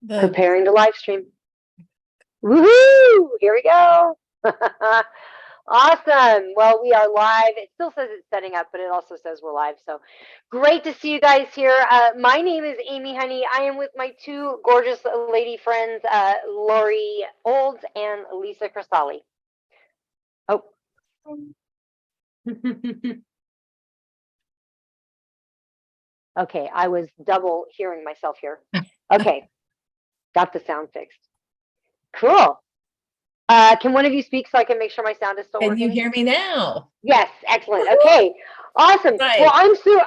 Preparing to live stream. Woohoo! Here we go. Awesome. Well, we are live. It still says it's setting up, but it also says we're live. So great to see you guys here. My name is Amy Honey. I am with my two gorgeous lady friends, Lori Olds and Lisa Crisali. Oh. Okay, I was double hearing myself here. Okay, got the sound fixed. Cool. Can one of you speak so I can make sure my sound is still Can working? you hear me now? Yes, excellent. Okay, awesome. Right. Well,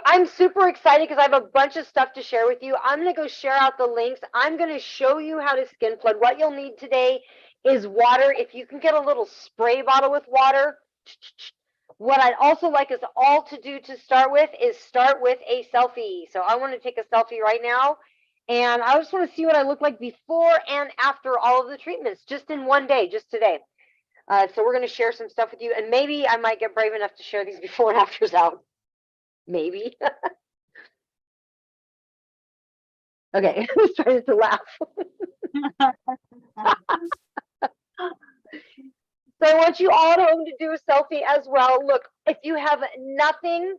I'm super excited because I have a bunch of stuff to share with you. I'm gonna go share out the links. I'm gonna show you how to skin flood. What you'll need today is water. If you can get a little spray bottle with water. What I'd also like us all to do to start with is start with a selfie. So I want to take a selfie right now. And I just want to see what I look like before and after all of the treatments, just in one day, just today. So we're going to share some stuff with you, and maybe I might get brave enough to share these before and afters out. Maybe. Okay, I was trying to laugh. So I want you all at home to do a selfie as well. Look, if you have nothing,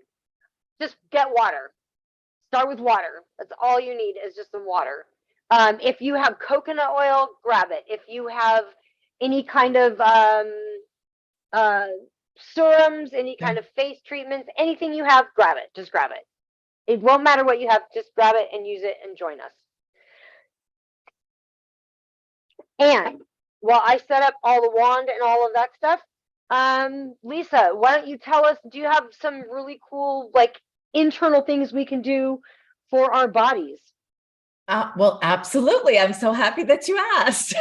just get water. Start with water. That's all you need is just some water. If you have coconut oil, grab it. If you have any kind of serums, any kind of face treatments, anything you have, grab it. Just grab it. It won't matter what you have. Just grab it and use it and join us. And while I set up all the wand and all of that stuff, Lisa, why don't you tell us, do you have some really cool, like, internal things we can do for our bodies? Well, absolutely. I'm so happy that you asked.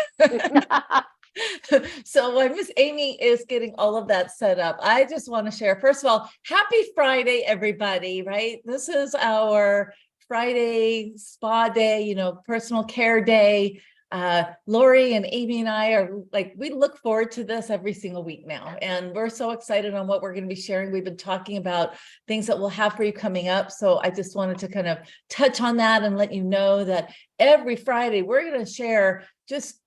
So while Miss Amy is getting all of that set up, I just want to share, first of all, happy Friday, everybody, right? This is our Friday spa day, personal care day. Lori and Amy and I are we look forward to this every single week now. And we're so excited on what we're going to be sharing. We've been talking about things that we'll have for you coming up. So I just wanted to kind of touch on that and let you know that every Friday we're going to share just,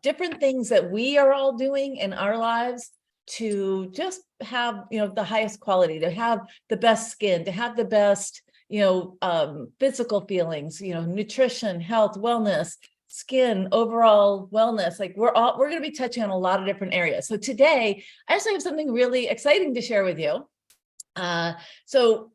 different things that we are all doing in our lives to just have, the highest quality, to have the best skin, to have the best, physical feelings, nutrition, health, wellness, skin, overall wellness. We're going to be touching on a lot of different areas. So today I actually have something really exciting to share with you. So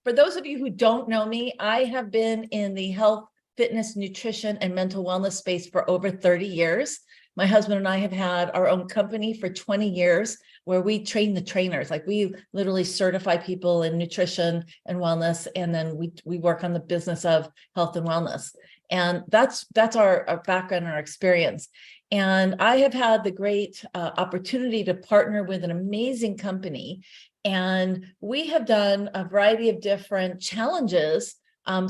for those of you who don't know me, I have been in the health, fitness, nutrition, and mental wellness space for over 30 years. My husband and I have had our own company for 20 years where we train the trainers. We literally certify people in nutrition and wellness, and then we work on the business of health and wellness. And that's our background and our experience. And I have had the great opportunity to partner with an amazing company. And we have done a variety of different challenges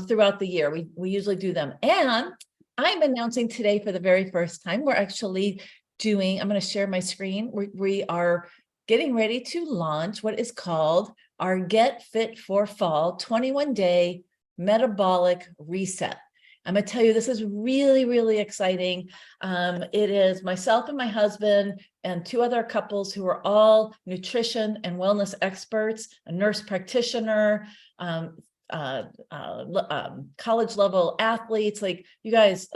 throughout the year. We usually do them. And I'm announcing today for the very first time, we're actually doing, I'm going to share my screen. We are getting ready to launch what is called our Get Fit for Fall 21-day metabolic reset. I'm going to tell you, this is really, really exciting. It is myself and my husband and two other couples who are all nutrition and wellness experts, a nurse practitioner, college level athletes. You guys,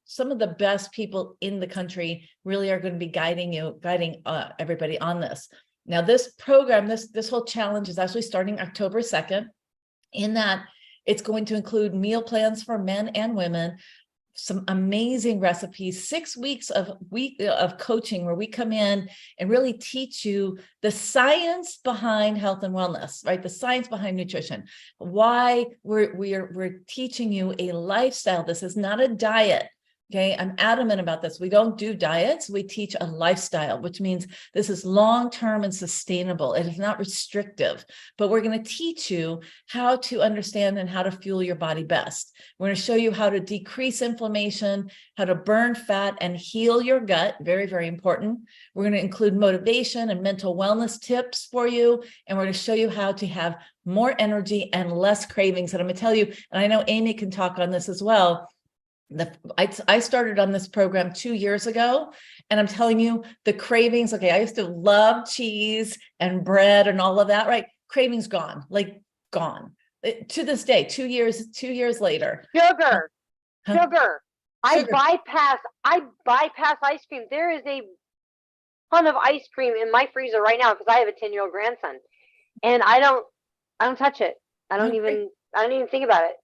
some of the best people in the country really are going to be guiding everybody on this. Now, this program, this whole challenge is actually starting October 2nd, in that it's going to include meal plans for men and women, some amazing recipes, 6 weeks of coaching where we come in and really teach you the science behind health and wellness, right? The science behind nutrition, why we're teaching you a lifestyle. This is not a diet. Okay, I'm adamant about this. We don't do diets. We teach a lifestyle, which means this is long-term and sustainable. It is not restrictive, but we're going to teach you how to understand and how to fuel your body best. We're going to show you how to decrease inflammation, how to burn fat and heal your gut. Very, very important. We're going to include motivation and mental wellness tips for you. And we're going to show you how to have more energy and less cravings. And I'm going to tell you, and I know Amy can talk on this as well, I started on this program 2 years ago, and I'm telling you, the cravings, okay, I used to love cheese and bread and all of that, right? Cravings gone, like gone. To this day, 2 years later. Sugar, Huh? sugar. Sugar. I bypass ice cream. There is a ton of ice cream in my freezer right now because I have a 10-year-old grandson. And I don't touch it. I don't Okay. even think about it.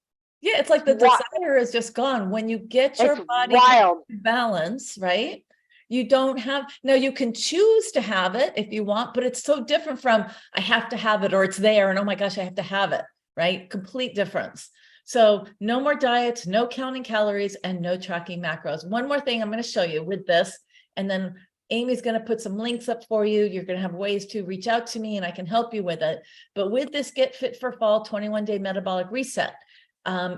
Yeah, it's like the Wa- desire is just gone. When you get your It's body wild. in balance, right? You don't have, now you can choose to have it if you want, but it's so different from I have to have it or it's there and oh my gosh, I have to have it, right? Complete difference. So no more diets, no counting calories, and no tracking macros. One more thing I'm going to show you with this, and then Amy's going to put some links up for you. You're going to have ways to reach out to me and I can help you with it. But with this Get Fit for Fall 21-day metabolic reset,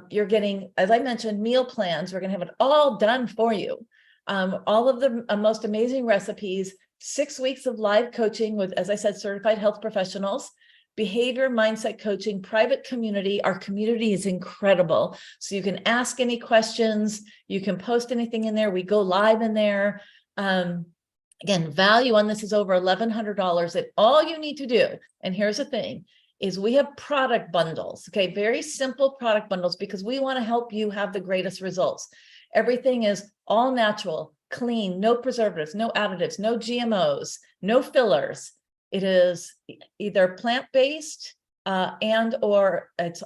you're getting, as I mentioned, meal plans. We're going to have it all done for you. All of the most amazing recipes, 6 weeks of live coaching with, as I said, certified health professionals, behavior mindset coaching, private community. Our community is incredible. So you can ask any questions. You can post anything in there. We go live in there. Again, value on this is over $1,100. And all you need to do, and here's the thing, is we have product bundles, okay? Very simple product bundles because we want to help you have the greatest results. Everything is all natural, clean, no preservatives, no additives, no GMOs, no fillers. It is either plant-based and or it's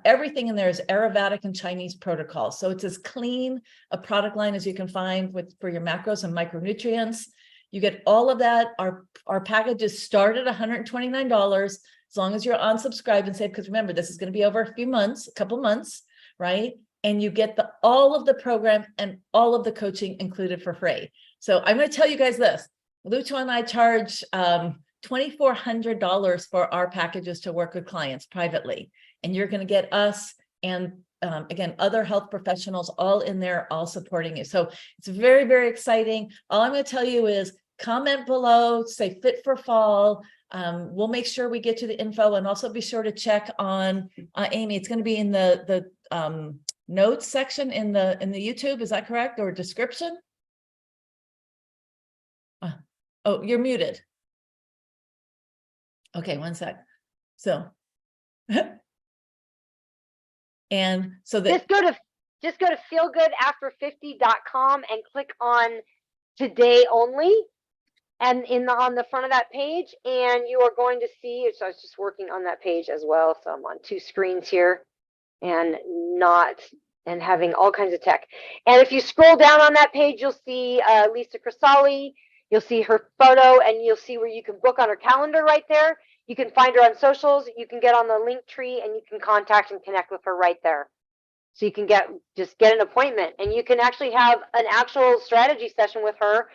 everything in there is Ayurvedic and Chinese protocol. So it's as clean a product line as you can find for your macros and micronutrients. You get all of that. Our packages start at $129 as long as you're unsubscribed and save, because remember, this is going to be over a couple months, right? And you get all of the program and all of the coaching included for free. So I'm going to tell you guys this. Lucho and I charge $2,400 for our packages to work with clients privately. And you're going to get us and again, other health professionals all in there, all supporting you. So it's very, very exciting. All I'm going to tell you is comment below, say Fit for Fall. We'll make sure we get you the info, and also be sure to check on Amy. It's going to be in the notes section in the YouTube. Is that correct? Or description? Oh, you're muted. Okay, one sec. So, and so that just go to feelgoodafter50.com and click on today only. And on the front of that page, and you are going to see, so I was just working on that page as well. So I'm on 2 screens here and having all kinds of tech. And if you scroll down on that page, you'll see Lisa Crisali, you'll see her photo, and you'll see where you can book on her calendar right there. You can find her on socials. You can get on the link tree and you can contact and connect with her right there. So you can just get an appointment, and you can actually have an actual strategy session with her.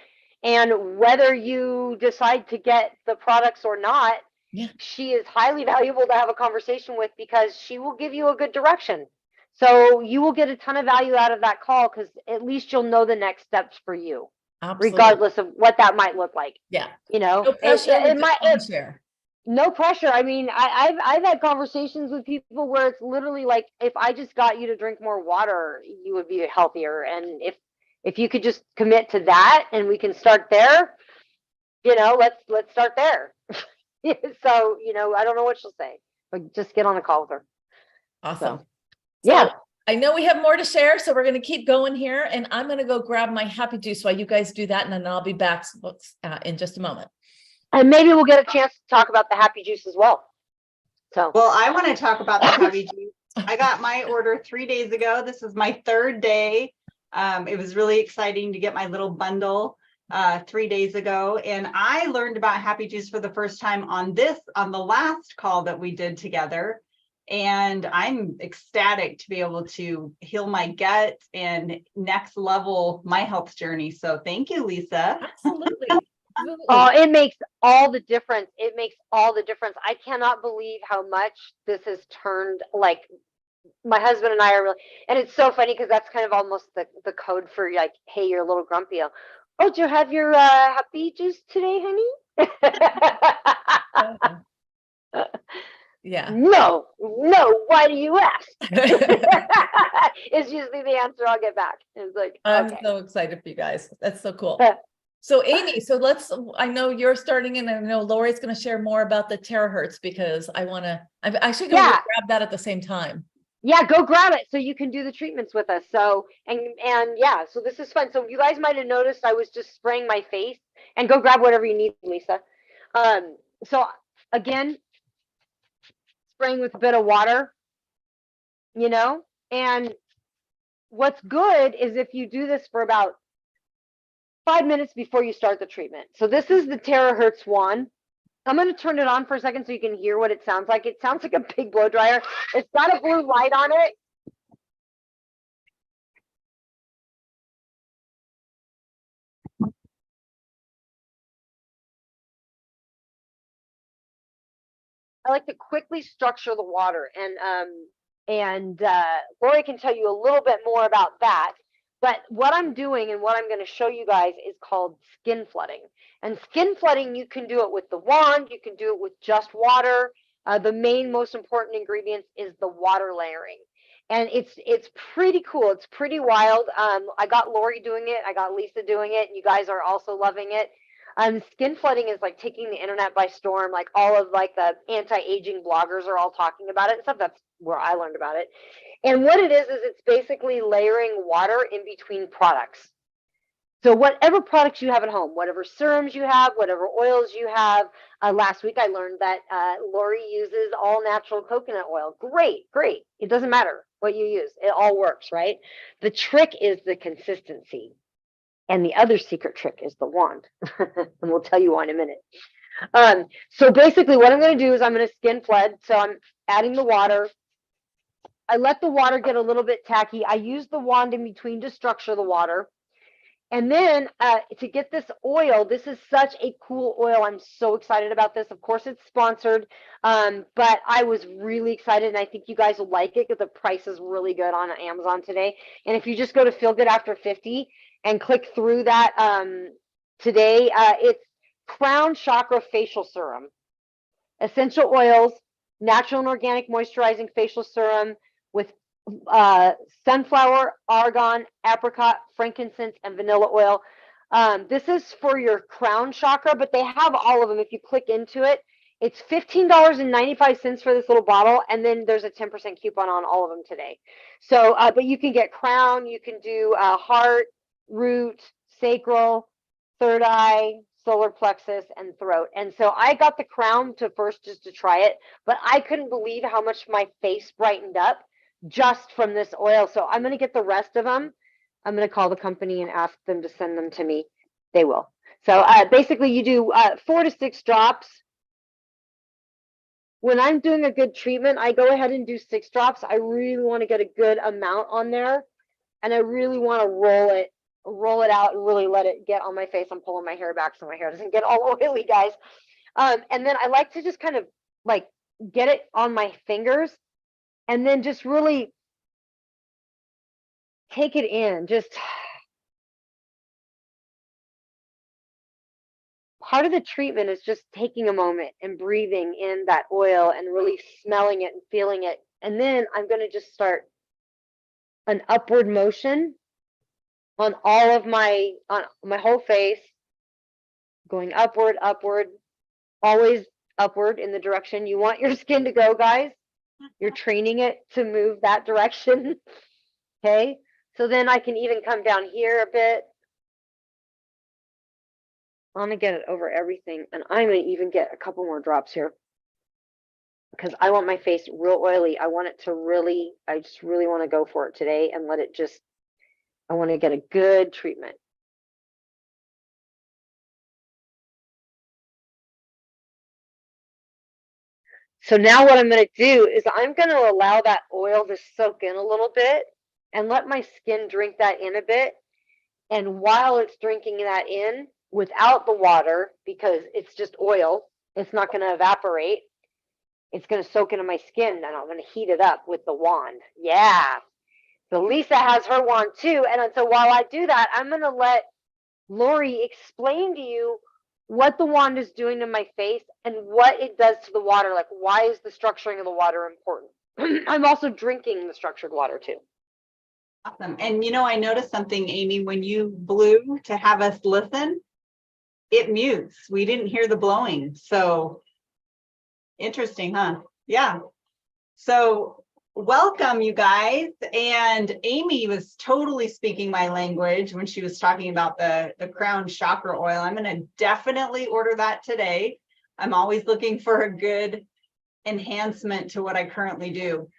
And whether you decide to get the products or not, yeah, she is highly valuable to have a conversation with because she will give you a good direction. So you will get a ton of value out of that call because at least you'll know the next steps for you, absolutely, regardless of what that might look like. Yeah. You know, No pressure. Share. No pressure. I mean, I've had conversations with people where it's literally like, if I just got you to drink more water, you would be healthier. And if you could just commit to that and we can start there, let's start there. So, I don't know what she'll say, but just get on a call with her. Awesome. So, yeah. I know we have more to share, so we're going to keep going here, and I'm going to go grab my happy juice while you guys do that, and then I'll be back in just a moment. And maybe we'll get a chance to talk about the happy juice as well. So, well, I want to talk about the happy juice. I got my order 3 days ago. This is my 3rd day. It was really exciting to get my little bundle 3 days ago. And I learned about happy juice for the first time on the last call that we did together. And I'm ecstatic to be able to heal my gut and next level my health journey. So thank you, Lisa. Absolutely. Oh, it makes all the difference. It makes all the difference. I cannot believe how much this has turned, like, my husband and I are really, and it's so funny because that's kind of almost the code for like, hey, you're a little grumpy. Oh, do you have your happy juice today, honey? Yeah. No, why do you ask? It's usually the answer I'll get back. It's like, I'm okay. so excited for you guys. That's so cool. So Amy, I know you're starting and I know Lori's going to share more about the terahertz because I'm actually going to grab that at the same time. Yeah, go grab it so you can do the treatments with us. So, and yeah, so this is fun. So you guys might have noticed I was just spraying my face, and go grab whatever you need, Lisa. So again, spraying with a bit of water, and what's good is if you do this for about 5 minutes before you start the treatment. So this is the terahertz wand. I'm going to turn it on for a second so you can hear what it sounds like. It sounds like a big blow dryer. It's got a blue light on it. I like to quickly structure the water, and Lori can tell you a little bit more about that. But what I'm doing and what I'm going to show you guys is called skin flooding. And skin flooding, you can do it with the wand, you can do it with just water. The main most important ingredient is the water layering. And it's pretty cool. It's pretty wild. I got Lori doing it. I got Lisa doing it. And you guys are also loving it. Skin flooding is like taking the internet by storm. Like all of like the anti-aging bloggers are all talking about it and stuff. That's where I learned about it. And what it is it's basically layering water in between products. So whatever products you have at home, whatever serums you have, whatever oils you have. Last week I learned that Lori uses all natural coconut oil. Great. It doesn't matter what you use. It all works, right? The trick is the consistency. And the other secret trick is the wand. And we'll tell you why in a minute. So basically what I'm going to do is I'm going to skin flood. So I'm adding the water. I let the water get a little bit tacky. I use the wand in between to structure the water. And then to get this oil, this is such a cool oil. I'm so excited about this. Of course, it's sponsored, but I was really excited, and I think you guys will like it because the price is really good on Amazon today. And if you just go to Feel Good After 50 and click through that today, it's Crown Chakra Facial Serum, essential oils, natural and organic moisturizing facial serum with sunflower, argan, apricot, frankincense, and vanilla oil. This is for your crown chakra, but they have all of them. If you click into it, it's $15.95 for this little bottle, and then there's a 10% coupon on all of them today. So, but you can get crown, you can do heart, root, sacral, third eye, solar plexus, and throat. And so I got the crown first just to try it, but I couldn't believe how much my face brightened up just from this oil. So I'm going to get the rest of them. I'm going to call the company and ask them to send them to me. They will. So basically you do 4 to 6 drops. When I'm doing a good treatment, I go ahead and do 6 drops. I really want to get a good amount on there, and I really want to roll it out and really let it get on my face. I'm pulling my hair back so my hair doesn't get all oily, guys. And then I like to just kind of like get it on my fingers and then just really take it in. Just part of the treatment is just taking a moment and breathing in that oil and really smelling it and feeling it. And then I'm going to just start an upward motion on all of my whole face, going upward, always upward in the direction you want your skin to go, guys. You're training it to move that direction. Okay, so then I can even come down here a bit. I'm gonna get it over everything, and I'm gonna even get a couple more drops here because I want my face real oily. I want it to really, I just really want to go for it today and let it just, I want to get a good treatment. So now what I'm going to do is I'm going to allow that oil to soak in a little bit and let my skin drink that in a bit. And while it's drinking that in without the water, because it's just oil, it's not going to evaporate. It's going to soak into my skin, and I'm going to heat it up with the wand. Yeah. So Lisa has her wand too. And so while I do that, I'm going to let Lori explain to you what the wand is doing to my face and what it does to the water. Like, why is the structuring of the water important? I'm also drinking the structured water too. Awesome. And I noticed something, Amy, when you blew to have us listen, it mutes. We didn't hear the blowing. So interesting, huh? Yeah. So welcome, you guys. And Amy was totally speaking my language when she was talking about the crown chakra oil. I'm going to definitely order that today. I'm always looking for a good enhancement to what I currently do.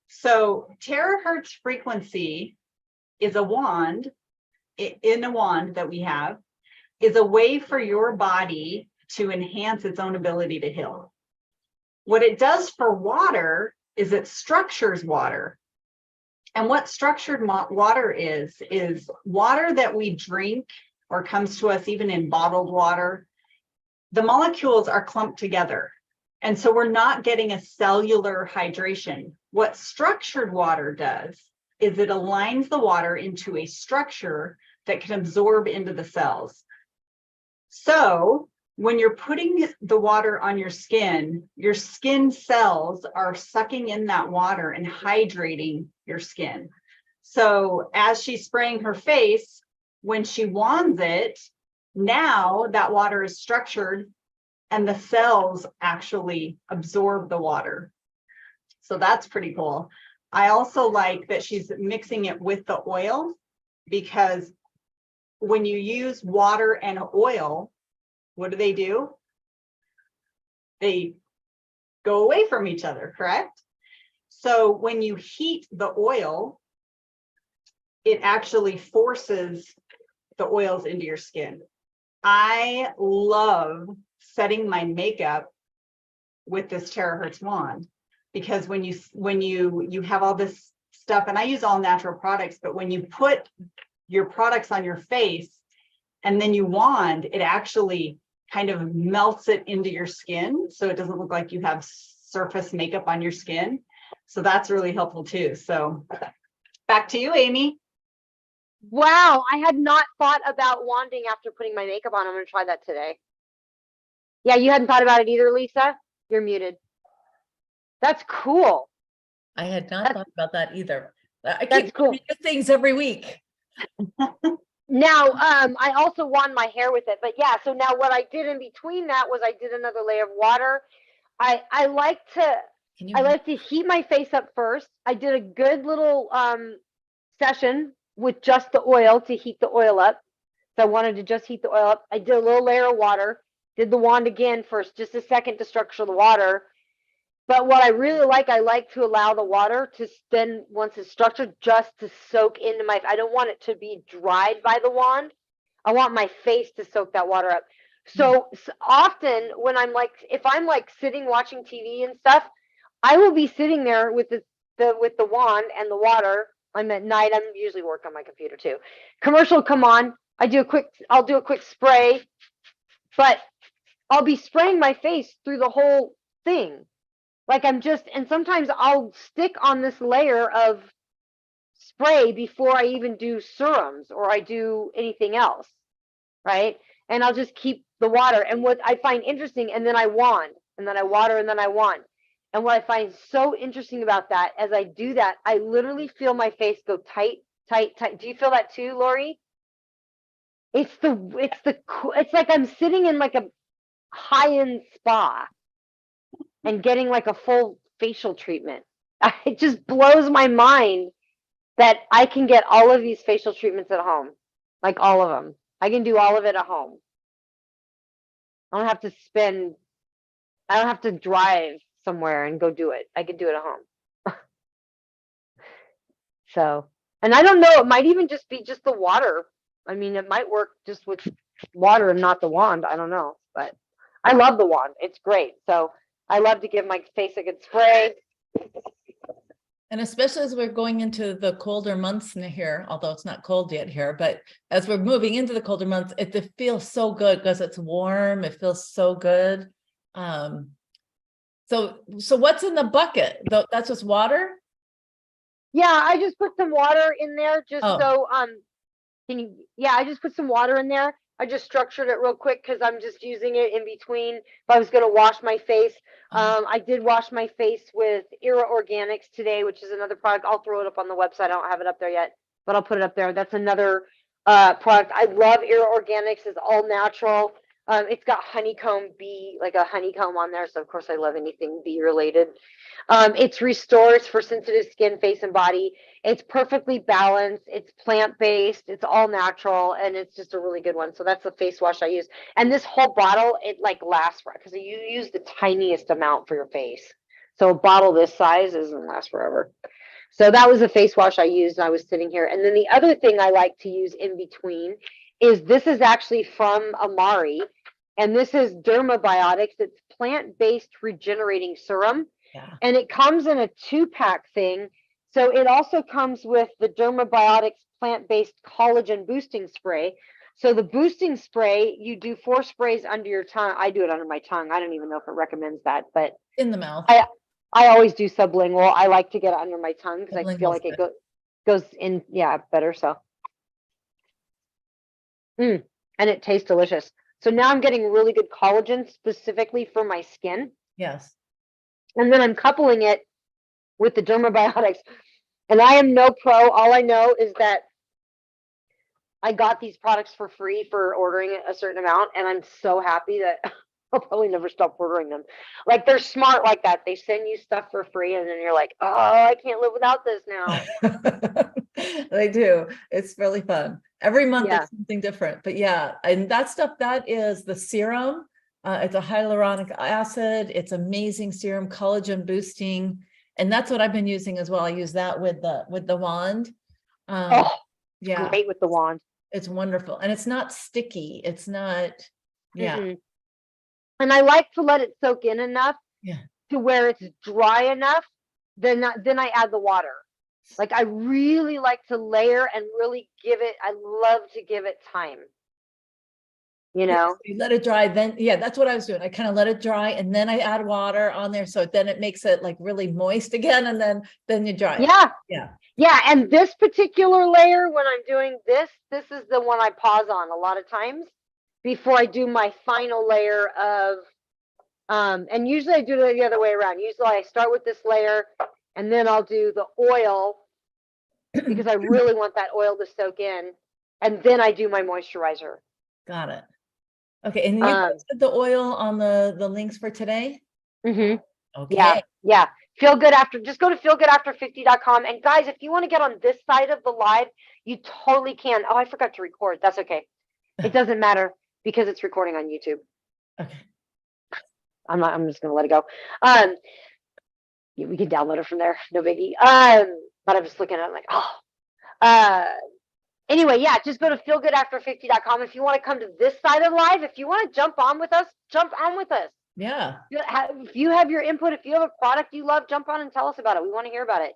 So terahertz frequency is a wand, in a wand that we have, is a way for your body to enhance its own ability to heal. What it does for water is it structures water. And what structured water is water that we drink or comes to us even in bottled water. The molecules are clumped together. And so we're not getting a cellular hydration. What structured water does is it aligns the water into a structure that can absorb into the cells. So when you're putting the water on your skin cells are sucking in that water and hydrating your skin. So as she's spraying her face, when she wands it, now that water is structured and the cells actually absorb the water. So that's pretty cool. I also like that she's mixing it with the oil, because when you use water and oil, what do? They go away from each other, correct? So when you heat the oil, it actually forces the oils into your skin. I love setting my makeup with this terahertz wand, because when you have all this stuff, and I use all natural products, but when you put your products on your face and then you wand, it actually kind of melts it into your skin, so it doesn't look like you have surface makeup on your skin. So that's really helpful too. So back to you, Amy. Wow, I had not thought about wanding after putting my makeup on. I'm going to try that today. Yeah, you hadn't thought about it either, Lisa? You're muted. That's cool. I had not thought about that either. I That's keep cool. new things every week. Now, I also wand my hair with it, but yeah, so now what I did in between that was I did another layer of water. I like to heat my face up first. I did a good little session with just the oil to heat the oil up. So I wanted to just heat the oil up. I did a little layer of water, did the wand again first, just a second to structure the water. But what I really like, I like to allow the water to then, once it's structured, just to soak into I don't want it to be dried by the wand. I want my face to soak that water up. So often when I'm like, if I'm like sitting watching TV and stuff, I will be sitting there with the wand and the water. I'm at night. I'm usually working on my computer too. Commercial come on. I'll do a quick spray, but I'll be spraying my face through the whole thing. Like and sometimes I'll stick on this layer of spray before I even do serums or I do anything else, right? And I'll just keep the water. And what I find interesting, and then I wand, and then I water, and then I wand. And what I find so interesting about that, as I do that, I literally feel my face go tight, tight, tight. Do you feel that too, Lori? It's like I'm sitting in like a high-end spa and getting like a full facial treatment. It just blows my mind that I can get all of these facial treatments at home, like all of them. I can do all of it at home. I don't have to drive somewhere and go do it. I can do it at home. So, and I don't know, it might even just be just the water. I mean, it might work just with water and not the wand. I don't know, but I love the wand. It's great. So I love to give my face a good spray. And especially as we're going into the colder months here, although it's not cold yet here, but as we're moving into the colder months, it feels so good because it's warm. It feels so good. So what's in the bucket? That's just water? Yeah, I just put some water in there just so I just put some water in there. I just structured it real quick because I'm just using it in between. If I was going to wash my face, I did wash my face with Era Organics today, which is another product. I'll throw it up on the website. I don't have it up there yet, but I'll put it up there. That's another product. I love Era Organics. It's all natural. It's got honeycomb bee, like a honeycomb on there. So of course I love anything bee related. It's restores for sensitive skin, face, and body. It's perfectly balanced. It's plant-based. It's all natural, and it's just a really good one. So that's the face wash I use. And this whole bottle, it like lasts for, because you use the tiniest amount for your face. So a bottle this size doesn't last forever. So that was the face wash I used. And I was sitting here. And then the other thing I like to use in between is this is actually from Amari, and this is Dermabiotics. It's plant-based regenerating serum. Yeah. And it comes in a 2-pack thing. So it also comes with the Dermabiotics plant-based collagen boosting spray. So the boosting spray, you do 4 sprays under your tongue. I do it under my tongue. I don't even know if it recommends that, but In the mouth. I always do sublingual. I like to get it under my tongue because I feel Sublingual's like it goes in, yeah, better. So, and it tastes delicious. So now I'm getting really good collagen specifically for my skin. Yes. And then I'm coupling it with the Dermabiotics. And I am no pro. All I know is that I got these products for free for ordering a certain amount. And I'm so happy that I'll probably never stop ordering them. Like, they're smart like that. They send you stuff for free. And then you're like, oh, I can't live without this now. They do. It's really fun. Every month Yeah. it's something different. But yeah, and that stuff, that is the serum. It's a hyaluronic acid. It's amazing serum, collagen boosting. And that's what I've been using as well. I use that with the wand. Oh, Yeah, great with the wand. it's wonderful. And it's not sticky. It's not, yeah. Mhm. And I like to let it soak in enough Yeah. to where it's dry enough. Then I add the water. Like, I really like to layer and really I love to give it time. You Yeah, know? so you let it dry, then yeah, that's what I was doing. I kind of let it dry and then I add water on there. So then it makes it like really moist again. And then you dry it. Yeah. Yeah. Yeah. And this particular layer, when I'm doing this is the one I pause on a lot of times before I do my final layer of, and usually I do it the other way around. Usually I start with this layer and then I'll do the oil because I really want that oil to soak in. And then I do my moisturizer. Got it. Okay. And you posted the oil on the links for today? Mm-hmm. Okay. Yeah. Yeah. Feel Good After, just go to feelgoodafter50.com. And guys, if you want to get on this side of the live, you totally can. Oh, I forgot to record. That's okay. It doesn't matter because it's recording on YouTube. Okay. I'm just gonna let it go. Yeah, we can download it from there, no biggie. But I'm just looking at it like, oh. Anyway, yeah, just go to feelgoodafter50.com. If you want to come to this side of live, if you want to jump on with us, jump on with us. Yeah. If you have your input, if you have a product you love, jump on and tell us about it. We want to hear about it.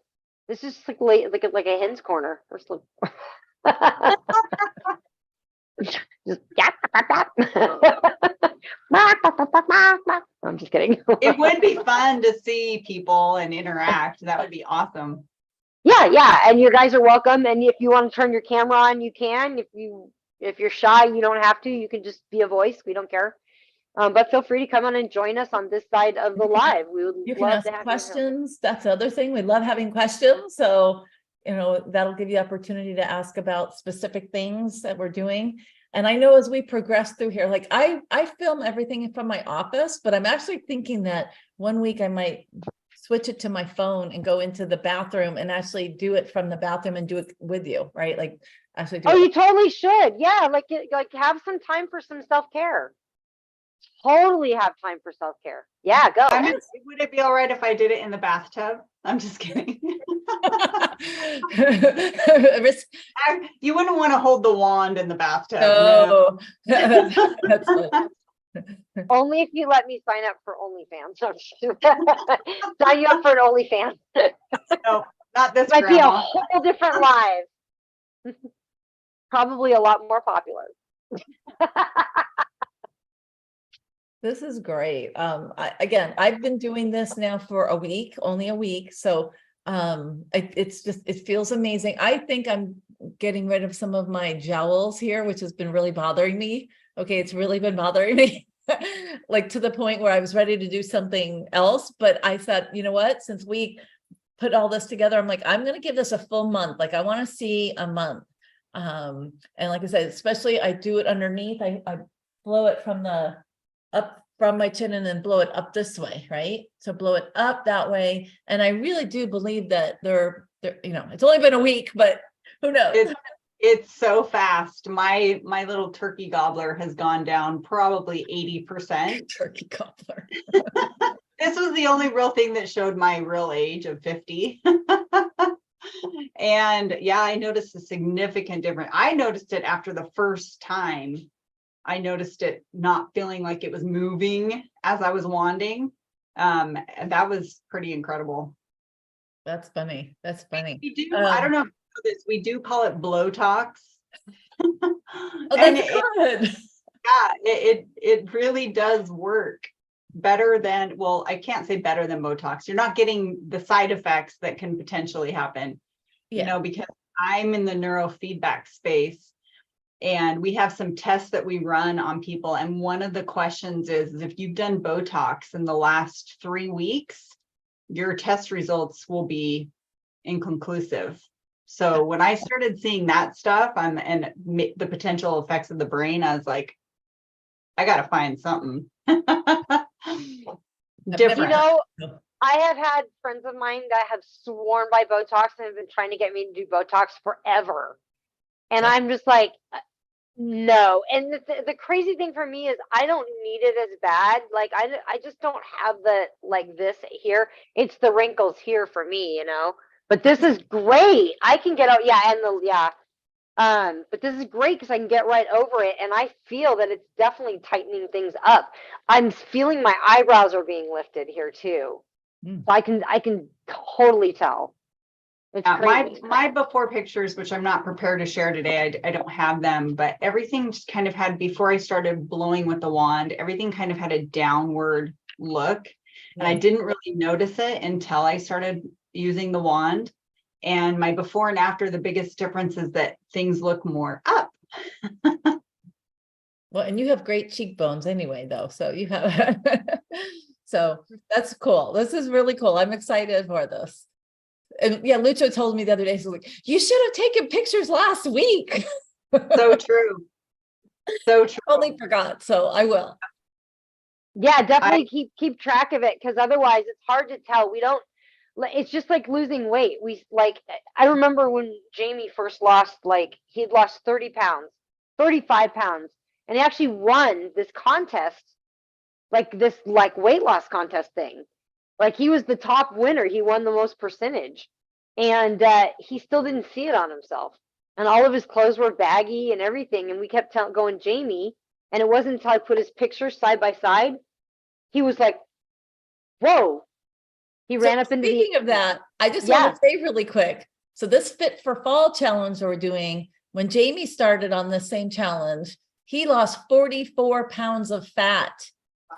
This is like a hen's corner. Just, I'm just kidding. It would be fun to see people and interact. That would be awesome. Yeah, and you guys are welcome. And if you want to turn your camera on, you can. If you're shy, you don't have to. You can just be a voice. We don't care. But feel free to come on and join us on this side of the live. We would You can love ask to have questions. That's the other thing. We love having questions. So, that'll give you opportunity to ask about specific things that we're doing. And I know as we progress through here, like I film everything from my office, but I'm actually thinking that one week I might switch it to my phone and go into the bathroom and actually do it from the bathroom and do it with you, right? Like actually do Oh, it. you totally should. Yeah, like have some time for some self-care. Totally have time for self-care. Yeah, go. Would it be all right if I did it in the bathtub? I'm just kidding. You wouldn't want to hold the wand in the bathtub. No. That's funny. Only if you let me sign up for OnlyFans. Sign you up for an OnlyFans. No, not this. Might be a grandma. whole different live. Probably a lot more popular. This is great. I've been doing this now for only a week. So it feels amazing. I think I'm getting rid of some of my jowls here, which has been really bothering me. Okay, it's really been bothering me. Like to the point where I was ready to do something else, but I thought, you know what, since we put all this together, I'm like, I'm going to give this a full month. Like I want to see a month. And like I said, especially I do it underneath. I blow it from the up from my chin and then blow it up this way, right? So blow it up that way. And I really do believe that they're you know, it's only been a week, but who knows? It's so fast. My little turkey gobbler has gone down probably 80%. Turkey gobbler. This was the only real thing that showed my real age of 50. And yeah, I noticed a significant difference. I noticed it after the first time. I noticed it not feeling like it was moving as I was wanding. And that was pretty incredible. That's funny. That's funny. We do, I don't know if you know this, we do call it Blowtox. Oh, that's good. Yeah, it really does work better than, well, I can't say better than Botox. You're not getting the side effects that can potentially happen, you know, because I'm in the neurofeedback space and we have some tests that we run on people. And one of the questions is if you've done Botox in the last 3 weeks, your test results will be inconclusive. So when I started seeing that stuff and the potential effects of the brain, I was like, I got to find something different. You know, I have had friends of mine that have sworn by Botox and have been trying to get me to do Botox forever. And I'm just like, no. And the crazy thing for me is I don't need it as bad. Like I just don't have the, like this here. It's the wrinkles here for me, you know, but this is great. I can get out. Yeah. And but this is great because I can get right over it. And I feel that it's definitely tightening things up. I'm feeling my eyebrows are being lifted here too. So I can totally tell. It's my before pictures, which I'm not prepared to share today, I don't have them, but everything just kind of had, before I started blowing with the wand, everything kind of had a downward look. And I didn't really notice it until I started using the wand. And my before and after, the biggest difference is that things look more up. Well, and you have great cheekbones anyway, though. So you have, so that's cool. This is really cool. I'm excited for this. And yeah, Lucho told me the other day, he's like, you should have taken pictures last week. So true. So true. Totally forgot. So I will. Yeah, definitely keep track of it, because otherwise it's hard to tell. We don't, it's just like losing weight. I remember when Jamie first lost, like he'd lost 30 pounds, 35 pounds, and he actually won this contest, like this weight loss contest thing. Like he was the top winner. He won the most percentage, and he still didn't see it on himself. And all of his clothes were baggy and everything. And we kept going, Jamie. And it wasn't until I put his pictures side by side, he was like, whoa. He ran up into Speaking of that, I just want to say really quick. So this Fit for Fall challenge we're doing, when Jamie started on this same challenge, he lost 44 pounds of fat.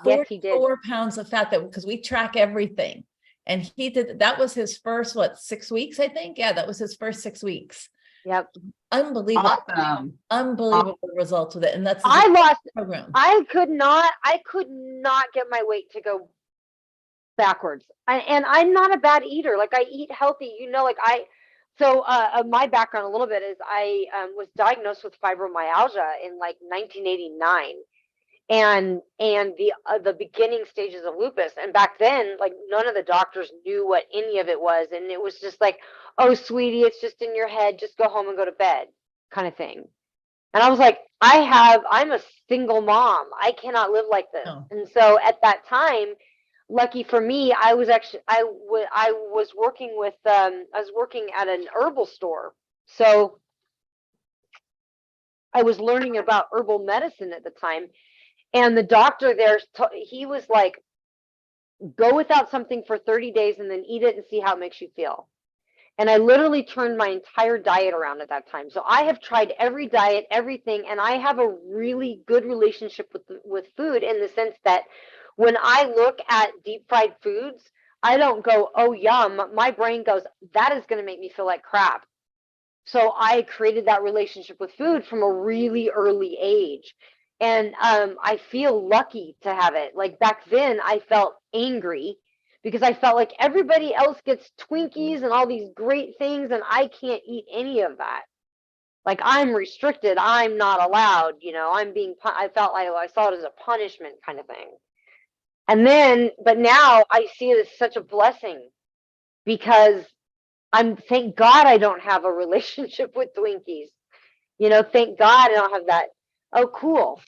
Yes, he did. 4 pounds of fat, that because we track everything. And he did, that was his first, 6 weeks, I think. Yeah, that was his first 6 weeks. Yep. Unbelievable. Awesome. Unbelievable results with it. And that's I lost program. I could not get my weight to go backwards. And I'm not a bad eater. Like I eat healthy, you know, my background a little bit is I was diagnosed with fibromyalgia in like 1989. And the beginning stages of lupus. And back then, like none of the doctors knew what any of it was. And it was just like, oh, sweetie, it's just in your head. Just go home and go to bed kind of thing. And I was like, I'm a single mom. I cannot live like this. No. And so at that time, lucky for me, I was working with, I was working at an herbal store. So I was learning about herbal medicine at the time. And the doctor there, he was like, go without something for 30 days and then eat it and see how it makes you feel. And I literally turned my entire diet around at that time. So I have tried every diet, everything, and I have a really good relationship with food, in the sense that when I look at deep fried foods, I don't go, oh, yum. My brain goes, that is going to make me feel like crap. So I created that relationship with food from a really early age. And I feel lucky to have it. Like back then, I felt angry because I felt like everybody else gets Twinkies and all these great things, and I can't eat any of that. Like I'm restricted. I'm not allowed. I'm being. I felt like I saw it as a punishment kind of thing. And then, but now I see it as such a blessing because thank God I don't have a relationship with Twinkies. Thank God I don't have that. Oh, cool.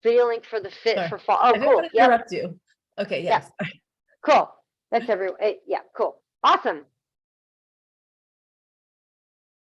Video link for the fit Sorry. for fall. I Oh, didn't cool. want to Yep. interrupt you. Okay, yes. Cool. That's yeah, cool. Awesome.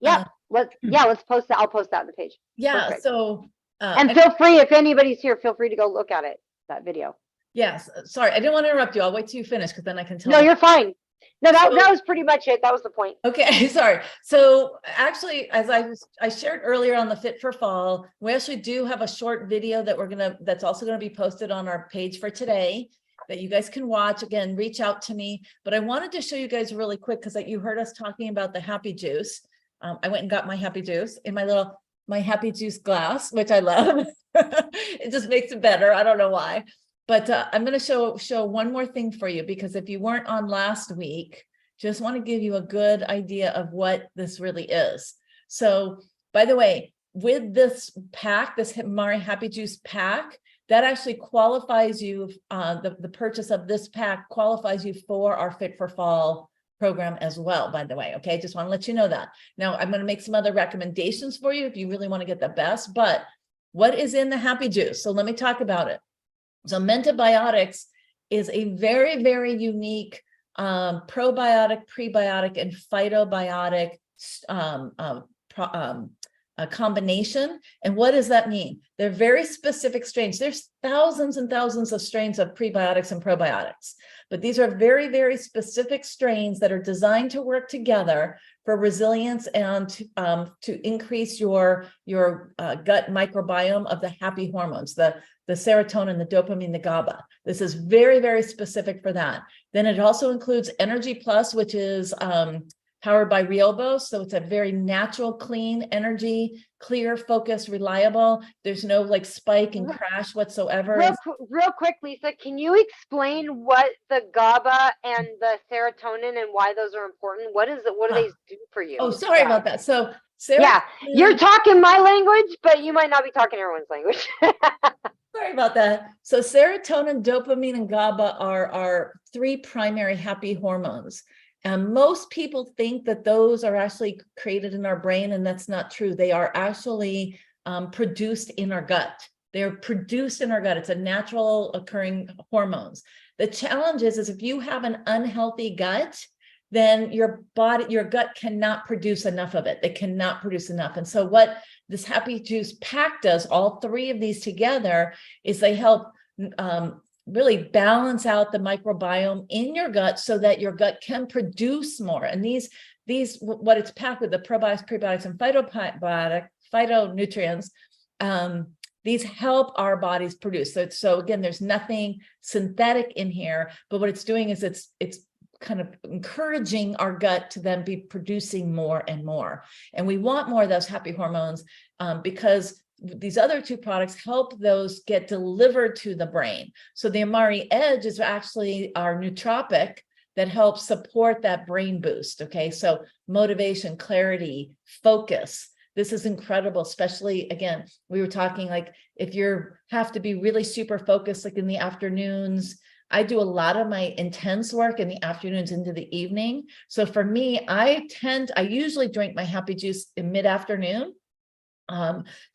Yep. Let's post that. I'll post that on the page. Yeah, Perfect. so And feel free, if anybody's here, feel free to go look at it, that video. yes, sorry, I didn't want to interrupt you. I'll wait till you finish because then I can tell. No, you're fine. No, that So- was pretty much it. That was the point. Okay, sorry. So actually, as I shared earlier on the Fit for Fall, we actually do have a short video that's also gonna be posted on our page for today that you guys can watch. Again, reach out to me. But I wanted to show you guys really quick because you heard us talking about the Happy Juice. I went and got my Happy Juice in my Happy Juice glass, which I love. It just makes it better. I don't know why. But I'm going to show one more thing for you, because if you weren't on last week, just want to give you a good idea of what this really is. So, by the way, with this pack, this Mari Happy Juice pack, that actually qualifies you, the purchase of this pack qualifies you for our Fit for Fall program as well, by the way. Okay, just want to let you know that. Now, I'm going to make some other recommendations for you if you really want to get the best, but what is in the Happy Juice? So let me talk about it. So Mentabiotics is a very, very unique probiotic, prebiotic, and phytobiotic combination. And what does that mean? They're very specific strains. There's thousands and thousands of strains of prebiotics and probiotics, but these are very, very specific strains that are designed to work together for resilience and to increase your gut microbiome of the happy hormones, the serotonin, the dopamine, the GABA. This is very, very specific for that. Then it also includes Energy Plus, which is powered by Riobos. So it's a very natural, clean energy, clear, focused, reliable. There's no like spike and crash whatsoever. Real quick, Lisa, can you explain what the GABA and the serotonin and why those are important? What do they do for you? Oh, sorry about that. So yeah, you're talking my language, but you might not be talking everyone's language. Sorry about that. So serotonin, dopamine, and GABA are three primary happy hormones. And most people think that those are actually created in our brain, and that's not true. They are actually produced in our gut. They're produced in our gut. It's a natural occurring hormones. The challenge is if you have an unhealthy gut, then your gut cannot produce enough of it. They cannot produce enough. And so what this Happy Juice pack does, all three of these together, is they help really balance out the microbiome in your gut so that your gut can produce more. And these what it's packed with, the probiotics, prebiotics, and phytonutrients, these help our bodies produce. So again, there's nothing synthetic in here, but what it's doing is it's kind of encouraging our gut to then be producing more and more. And we want more of those happy hormones because these other two products help those get delivered to the brain. So the Amari Edge is actually our nootropic that helps support that brain boost. Okay, so motivation, clarity, focus. This is incredible, especially, again, we were talking like if you have to be really super focused, like in the afternoons. I do a lot of my intense work in the afternoons into the evening. So for me, I usually drink my Happy Juice in mid-afternoon.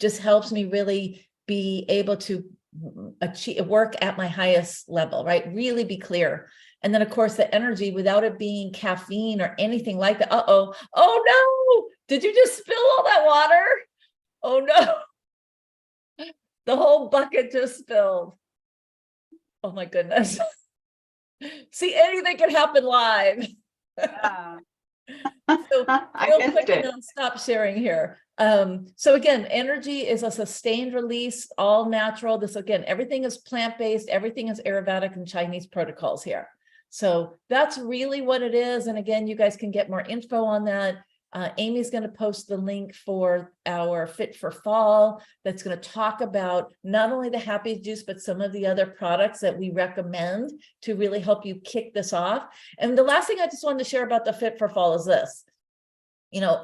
Just helps me really be able to work at my highest level, right? Really be clear. And then of course the energy without it being caffeine or anything like that. Oh no, did you just spill all that water? Oh no, the whole bucket just spilled. Oh my goodness. See, anything can happen live. Yeah. So I real missed quick, it. and I'll stop sharing here. So again, energy is a sustained release, all natural. This again, everything is plant-based, everything is Ayurvedic and Chinese protocols here. So that's really what it is. And again, you guys can get more info on that Amy's going to post the link for our Fit for Fall that's going to talk about not only the Happy Juice, but some of the other products that we recommend to really help you kick this off. And the last thing I just wanted to share about the Fit for Fall is this. You know,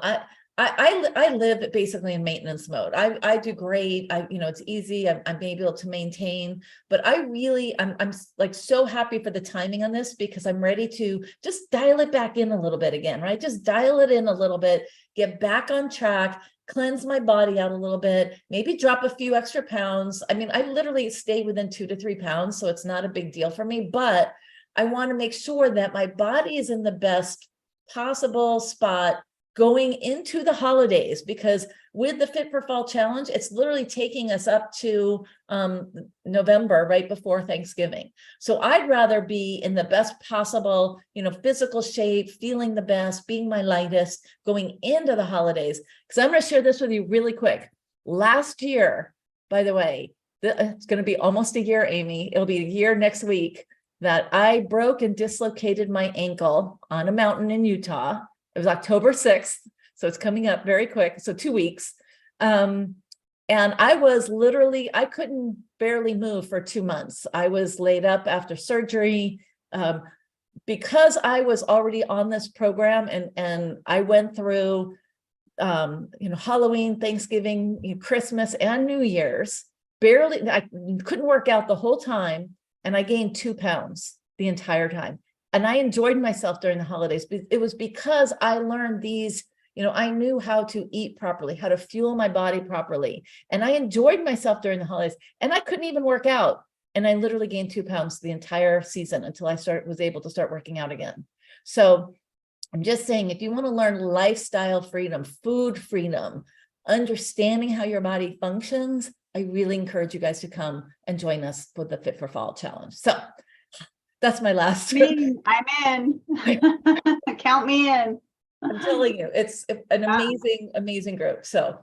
I live basically in maintenance mode. I do great. It's easy. I'm able to maintain, but I'm like so happy for the timing on this because I'm ready to just dial it back in a little bit again, right? Just dial it in a little bit, get back on track, cleanse my body out a little bit, maybe drop a few extra pounds. I mean, I literally stay within 2 to 3 pounds, so it's not a big deal for me, but I want to make sure that my body is in the best possible spot going into the holidays, because with the Fit for Fall challenge, it's literally taking us up to November, right before Thanksgiving. So I'd rather be in the best possible, physical shape, feeling the best, being my lightest, going into the holidays. Because I'm going to share this with you really quick. Last year, by the way, it's going to be almost a year, Amy. It'll be a year next week that I broke and dislocated my ankle on a mountain in Utah. It was October 6th, so it's coming up very quick. So 2 weeks. And I couldn't barely move for 2 months. I was laid up after surgery because I was already on this program, and I went through, Halloween, Thanksgiving, Christmas, and New Year's. I couldn't work out the whole time, and I gained 2 pounds the entire time. And I enjoyed myself during the holidays. It was because I learned these, I knew how to eat properly, how to fuel my body properly. And I enjoyed myself during the holidays, and I couldn't even work out. And I literally gained 2 pounds the entire season until I was able to start working out again. So I'm just saying, if you want to learn lifestyle freedom, food freedom, understanding how your body functions, I really encourage you guys to come and join us for the Fit for Fall challenge. So that's my last. I'm in. Count me in. I'm telling you, it's an amazing group. So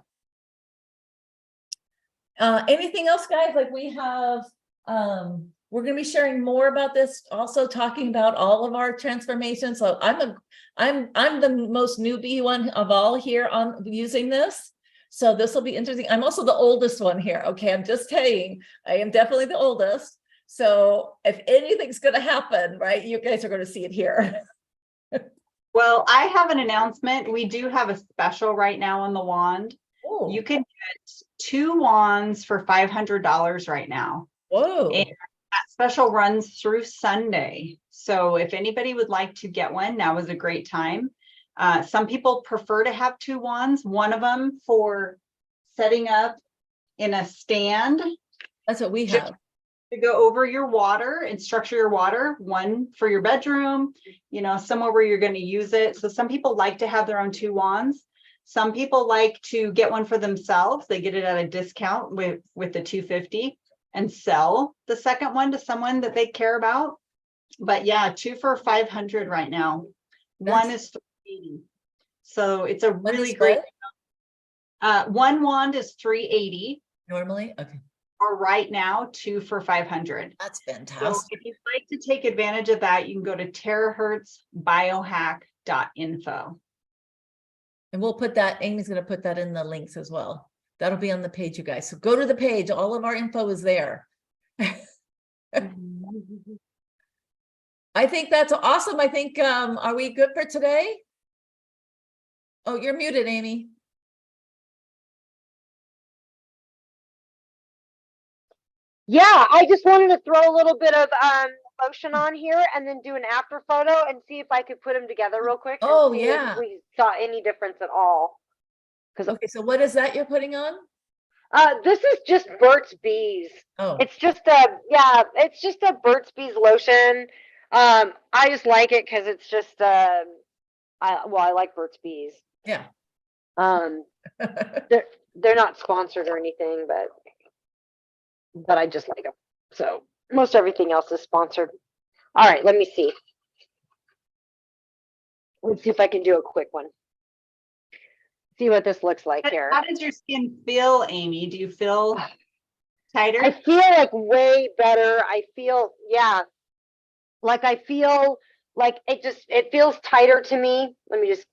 anything else, guys? Like we have, we're going to be sharing more about this, also talking about all of our transformations. So I'm the most newbie one of all here on using this. So this will be interesting. I'm also the oldest one here. Okay. I'm just saying, I am definitely the oldest. So if anything's going to happen, right, you guys are going to see it here. Well, I have an announcement. We do have a special right now on the wand. Ooh. You can get 2 wands for $500 right now. Whoa. And that special runs through Sunday. So if anybody would like to get one, now is a great time. Some people prefer to have 2 wands, one of them for setting up in a stand. That's what we have. To go over your water and structure your water, one for your bedroom, somewhere where you're going to use it. So some people like to have their own 2 wands. Some people like to get one for themselves. They get it at a discount with the $250 and sell the second one to someone that they care about. But yeah, 2 for $500 right now. One is $380. So it's a really great. One wand is $380 normally. Okay. Or right now, 2 for $500. That's fantastic. So if you'd like to take advantage of that, you can go to terahertzbiohack.info. And we'll put that, Amy's going to put that in the links as well. That'll be on the page, you guys. So go to the page. All of our info is there. I think that's awesome. I think, are we good for today? Oh, you're muted, Amy. Yeah, I just wanted to throw a little bit of lotion on here and then do an after photo and see if I could put them together real quick. Oh, see yeah. If we saw any difference at all. Okay, so what is that you're putting on? This is just Burt's Bees. Oh. It's just a Burt's Bees lotion. I just like it because it's just I like Burt's Bees. Yeah. They're not sponsored or anything, but I just like them. So most everything else is sponsored. All right, let me see. Let's see if I can do a quick one. See what this looks like here. How does your skin feel, Amy? Do you feel tighter? I feel like way better. I feel, like I feel like it feels tighter to me. Let me just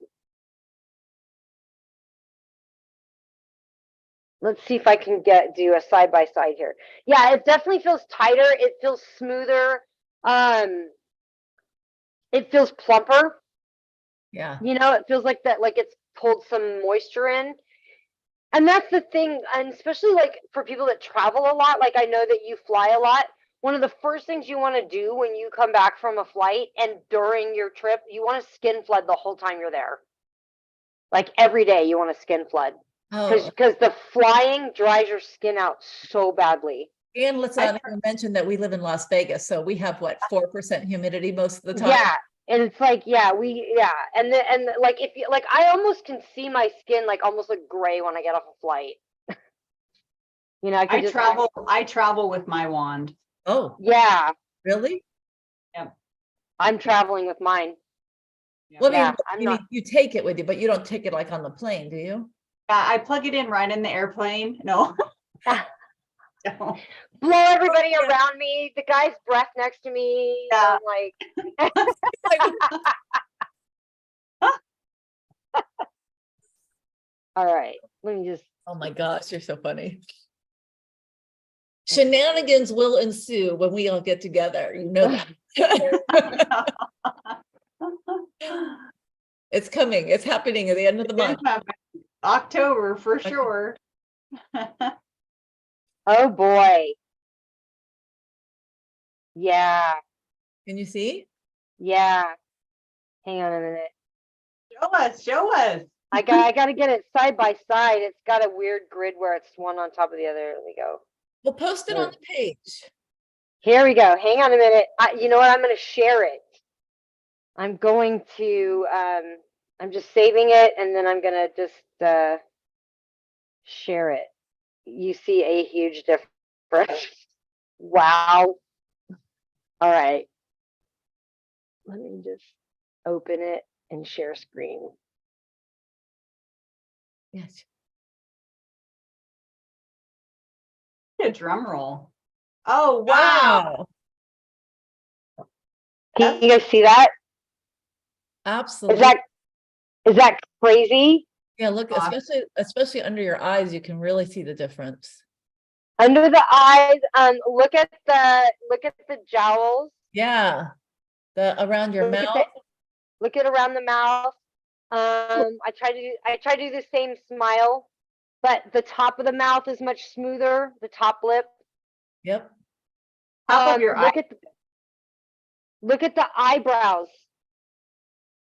Let's see if I can do a side by side here. Yeah, it definitely feels tighter. It feels smoother. Um, it feels plumper. Yeah. It feels like that, like it's pulled some moisture in. And that's the thing, and especially like for people that travel a lot, like I know that you fly a lot. One of the first things you want to do when you come back from a flight and during your trip, you want to skin flood the whole time you're there. Like every day, you want to skin flood Oh, because the flying dries your skin out so badly. and let's I- not even mention that we live in Las Vegas, so we have what, 4% humidity most of the time. Yeah, and it's like and like if you like, I almost can see my skin like almost look gray when I get off a flight. I can just I travel with my wand. Oh, yeah. really? I'm traveling with mine. Well, I Yeah, mean, I'm you not. mean you take it with you, but you don't take it like on the plane, do you? I plug it in right in the airplane. No. No. Blow everybody around me. The guy's breath next to me. Yeah. I'm like, all right. Let me just. Oh my gosh, you're so funny. Shenanigans will ensue when we all get together. You know that. It's coming. It's happening at the end of the month. October for Okay. sure. Oh boy. Yeah. Can you see? Yeah. Hang on a minute. Show us. I got to get it side by side. It's got a weird grid where it's one on top of the other. Let me go. We'll post it on the page. Here we go. Hang on a minute. You know what? I'm going to share it. I'm going to, I'm just saving it and then I'm going to just share it. You see a huge difference. Wow. All right. Let me just open it and share screen. Yes. A drum roll. Oh, wow. Can you guys see that? Absolutely. Is that crazy? Yeah, look, especially under your eyes, you can really see the difference. Under the eyes, look at the jowls. Yeah. The around your Look at mouth. Look at around the mouth. I try to do the same smile, but the top of the mouth is much smoother, the top lip. Yep. Top of your eye. Look at the eyebrows.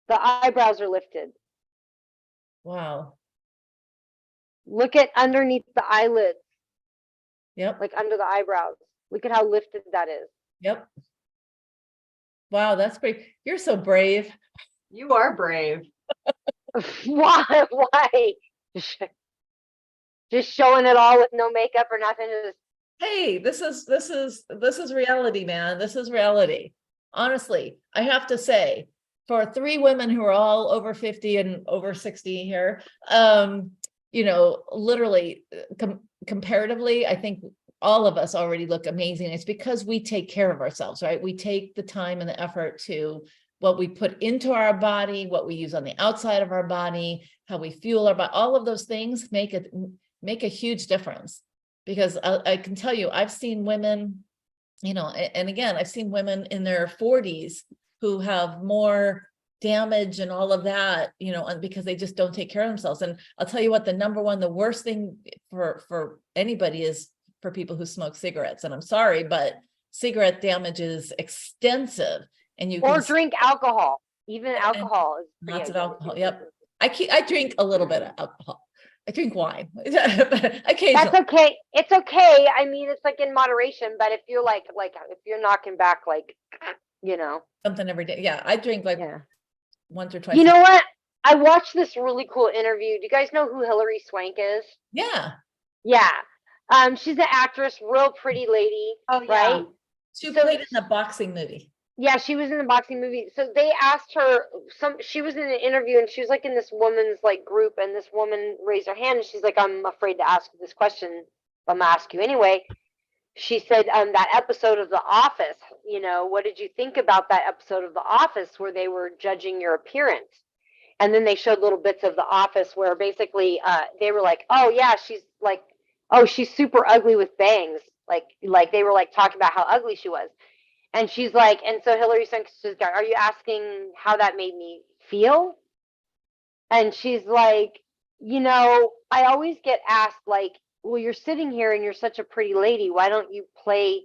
The eyebrows are lifted. Wow. Look at underneath the eyelids, Yep. like under the eyebrows. Look at how lifted that is. Yep. Wow, that's pretty. You're so brave. You are brave. Why? Why? Just showing it all with no makeup or nothing. Just Hey, this is reality, man. This is reality. Honestly, I have to say, for three women who are all over 50 and over 60 here, literally comparatively, I think all of us already look amazing. It's because we take care of ourselves, right? We take the time and the effort to what we put into our body, what we use on the outside of our body, how we fuel our body. All of those things make a huge difference. Because I can tell you, I've seen women, and again, I've seen women in their 40s who have more damage and all of that, because they just don't take care of themselves. And I'll tell you what, the worst thing for anybody is for people who smoke cigarettes. And I'm sorry, but cigarette damage is extensive. And you or can drink alcohol. Even alcohol is lots of alcohol. Yep. I drink a little bit of alcohol. I drink wine occasionally. That's okay. It's okay. I mean, it's like in moderation, but if you're like if you're knocking back, Something every day. Yeah, I drink like once or twice. You know what? I watched this really cool interview. Do you guys know who Hilary Swank is? Yeah. Yeah. She's an actress, real pretty lady. Oh, yeah. Right? She played in the boxing movie. Yeah, she was in the boxing movie. So they asked her she was in an interview and she was like in this woman's like group, and this woman raised her hand and she's like, I'm afraid to ask you this question, but I'm gonna ask you anyway. She said, that episode of The Office, what did you think about that episode of The Office where they were judging your appearance? And then they showed little bits of The Office where basically they were like, oh yeah, she's like, oh, she's super ugly with bangs. Like they were like talking about how ugly she was. And she's like, and so Hillary Swank says, are you asking how that made me feel? And she's like, I always get asked, like, well, you're sitting here and you're such a pretty lady. Why don't you play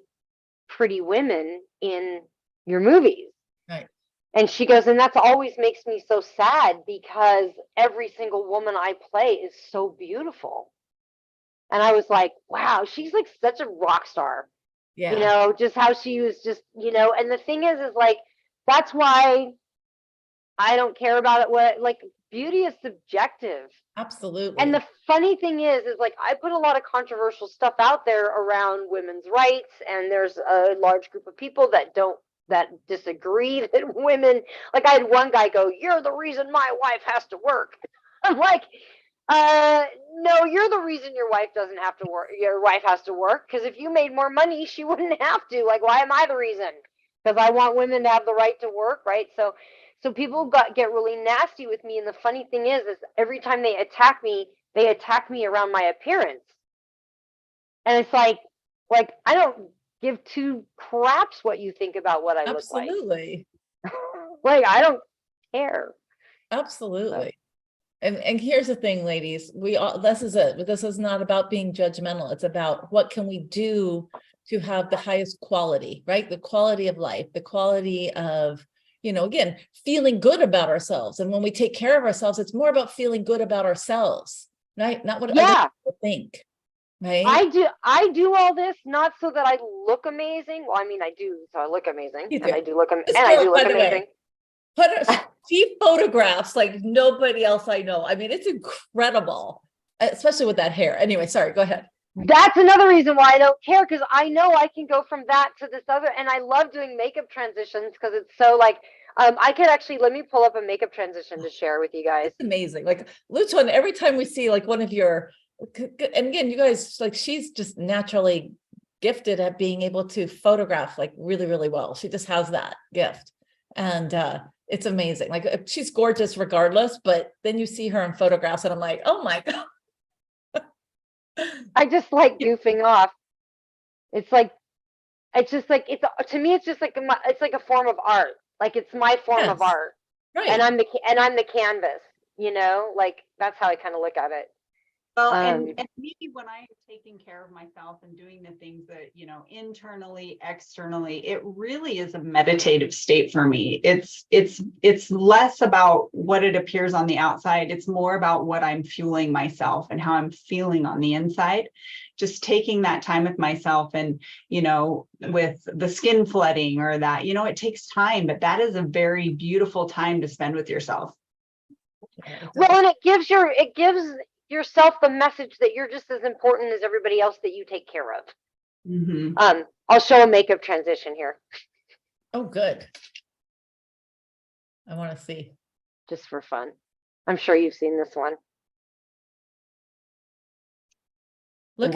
pretty women in your movies? Right. And she goes, and that's always makes me so sad because every single woman I play is so beautiful. And I was like, wow, she's like such a rock star. Yeah. Just how she was just, and the thing is like, that's why I don't care about it. What, like, beauty is subjective. Absolutely. And the funny thing is like, I put a lot of controversial stuff out there around women's rights, and there's a large group of people that disagree that women, like, I had one guy go, you're the reason my wife has to work. I'm like, no, you're the reason your wife doesn't have to work. Your wife has to work because if you made more money, she wouldn't have to. Like, why am I the reason? Because I want women to have the right to work, right? So people get really nasty with me, and the funny thing is every time they attack me around my appearance, and it's like I don't give two craps what you think about what I look like. Absolutely. Like, I don't care. Absolutely. And here's the thing, ladies, this is not about being judgmental. It's about what can we do to have the highest quality, right? The quality of life, the quality of, again, feeling good about ourselves. And when we take care of ourselves, it's more about feeling good about ourselves, right? Not what other people think, right? I do all this not so that I look amazing. Well, I mean, I do, so I look amazing. You do. And I do look amazing. She photographs like nobody else I know. I mean, it's incredible, especially with that hair. Anyway, sorry, go ahead. That's another reason why I don't care, because I know I can go from that to this other, and I love doing makeup transitions because it's so like, I could actually, let me pull up a makeup transition to share with you guys. It's amazing. Like, Luton, every time we see like one of your, and again, you guys, like, she's just naturally gifted at being able to photograph like really, really well. She just has that gift. And it's amazing. Like, she's gorgeous regardless, but then you see her in photographs and I'm like, oh my God. I just like goofing off. It's just like, to me, it's just like, it's like a form of art. Like, it's my form of art. Right. And I'm the canvas, like, that's how I kind of look at it. Well, and maybe when I'm taking care of myself and doing the things that, internally, externally, it really is a meditative state for me. It's less about what it appears on the outside. It's more about what I'm fueling myself and how I'm feeling on the inside. Just taking that time with myself and, with the skin flooding or that, it takes time, but that is a very beautiful time to spend with yourself. Well, and it gives yourself the message that you're just as important as everybody else that you take care of. Mm-hmm. I'll show a makeup transition here. Oh, good. I want to see. Just for fun. I'm sure you've seen this one. Look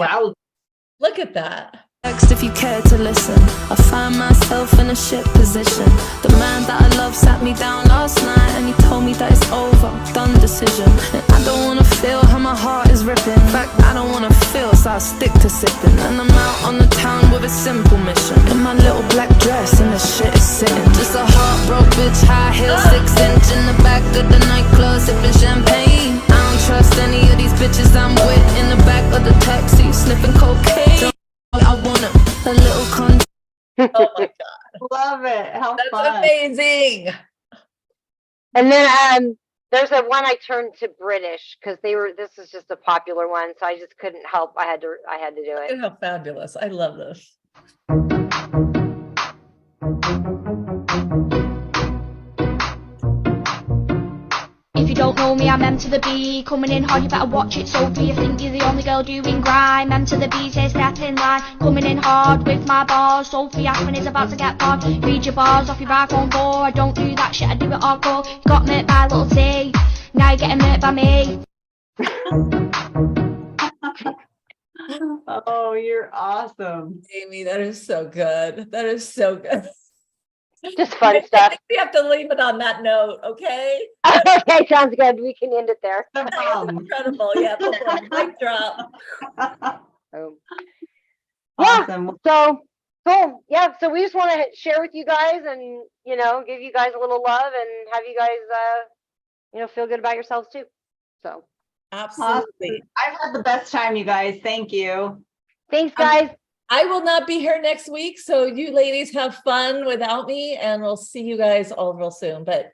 at that. If you care to listen, I find myself in a shit position. The man that I love sat me down last night and he told me that it's over, done decision. And I don't wanna feel how my heart is ripping. In fact, I don't wanna feel, so I stick to sipping. And I'm out on the town with a simple mission. In my little black dress and the shit is sitting. Just a heartbroken bitch, high heel, 6-inch in the back of the nightclub, sipping champagne. I don't trust any of these bitches I'm with in the back of the taxi, sniffing cocaine. I want a little con. Oh my God. Love it. How That's fun. amazing. And then there's a one I turned to British because this is just a popular one, so I just couldn't help. I had to do Look it. at how fabulous. I love this. If you don't know me, I'm M to the B. Coming in hard, you better watch it, Sophie. You think you're the only girl doing grime. M to the B, say step in line. Coming in hard with my bars. Sophie Ashman is about to get bored. Read your bars off your iPhone 4. I don't do that shit, I do it hardcore. You got murked by a little T. Now you're getting murked by me. Oh, you're awesome. Amy, that is so good. That is so good. Just fun I stuff. think we have to leave it on that note, okay? Okay, sounds good. We can end it there. No problem. Incredible. Yeah, mic drop. So, yeah. Awesome. So cool. Yeah. So we just want to share with you guys and, give you guys a little love and have you guys, feel good about yourselves too. So Absolutely. I've had the best time, you guys. Thank you. thanks, guys. I will not be here next week, so you ladies have fun without me, and we'll see you guys all real soon. But